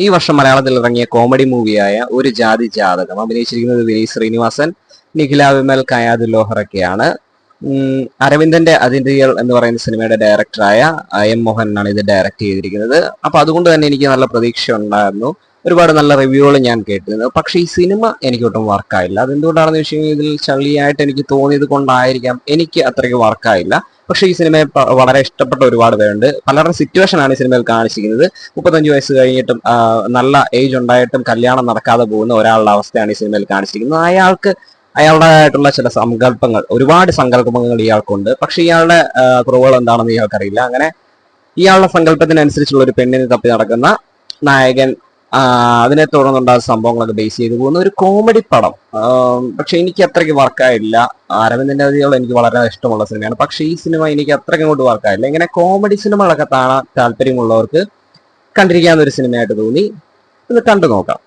ഈ വർഷം മലയാളത്തിൽ ഇറങ്ങിയ കോമഡി മൂവിയായ ഒരു ജാതി ജാതകം അഭിനയിച്ചിരിക്കുന്നത് വിനീത് ശ്രീനിവാസൻ, നിഖില വിമൽ, കയാദ് ലോഹറൊക്കെയാണ്. അരവിന്ദന്റെ അതിഥികൾ എന്ന് പറയുന്ന സിനിമയുടെ ഡയറക്ടറായ എം മോഹനാണ് ഇത് ഡയറക്ട് ചെയ്തിരിക്കുന്നത്. അപ്പൊ അതുകൊണ്ട് തന്നെ എനിക്ക് നല്ല പ്രതീക്ഷ ഉണ്ടായിരുന്നു. ഒരുപാട് നല്ല റിവ്യൂകൾ ഞാൻ കേട്ടിരുന്നു. പക്ഷെ ഈ സിനിമ എനിക്ക് ഒട്ടും വർക്കായില്ല. അതെന്തുകൊണ്ടാണെന്ന് വെച്ച് കഴിഞ്ഞാൽ ഇതിൽ ചള്ളിയായിട്ട് എനിക്ക് തോന്നിയത് കൊണ്ടായിരിക്കാം എനിക്ക് അത്രയ്ക്ക് വർക്കായില്ല. പക്ഷെ ഈ സിനിമയെ വളരെ ഇഷ്ടപ്പെട്ട ഒരുപാട് പേരുണ്ട്. പലരുടെ സിറ്റുവേഷൻ ആണ് ഈ സിനിമയിൽ കാണിച്ചിരിക്കുന്നത്. 35 വയസ്സ് കഴിഞ്ഞിട്ടും നല്ല ഏജ് ഉണ്ടായിട്ടും കല്യാണം നടക്കാതെ പോകുന്ന ഒരാളുടെ അവസ്ഥയാണ് ഈ സിനിമയിൽ കാണിച്ചിരിക്കുന്നത്. അയാളുടേതായിട്ടുള്ള ചില സങ്കല്പങ്ങൾ, ഒരുപാട് സങ്കല്പങ്ങൾ ഇയാൾക്കുണ്ട്. പക്ഷെ ഇയാളുടെ കുറവുകൾ എന്താണെന്ന് ഇയാൾക്കറിയില്ല. അങ്ങനെ ഇയാളുടെ സങ്കല്പത്തിനനുസരിച്ചുള്ള ഒരു പെണ്ണിനെ തപ്പി നടക്കുന്ന നായകൻ, അതിനെ തുടർന്നുണ്ടാകുന്ന സംഭവങ്ങളൊക്കെ ബേസ് ചെയ്ത് പോകുന്ന ഒരു കോമഡി പടം. പക്ഷെ എനിക്ക് അത്രയ്ക്ക് വർക്കായില്ല. അരവിന്ദന്റെ അതിഥികൾ എനിക്ക് വളരെ ഇഷ്ടമുള്ള സിനിമയാണ്. പക്ഷെ ഈ സിനിമ എനിക്ക് അത്രയ്ക്ക് അങ്ങോട്ട് വർക്കായില്ല. ഇങ്ങനെ കോമഡി സിനിമകളൊക്കെ കാണാൻ താല്പര്യമുള്ളവർക്ക് കണ്ടിരിക്കാവുന്ന ഒരു സിനിമയായിട്ട് തോന്നി. ഇത് കണ്ടു നോക്കാം.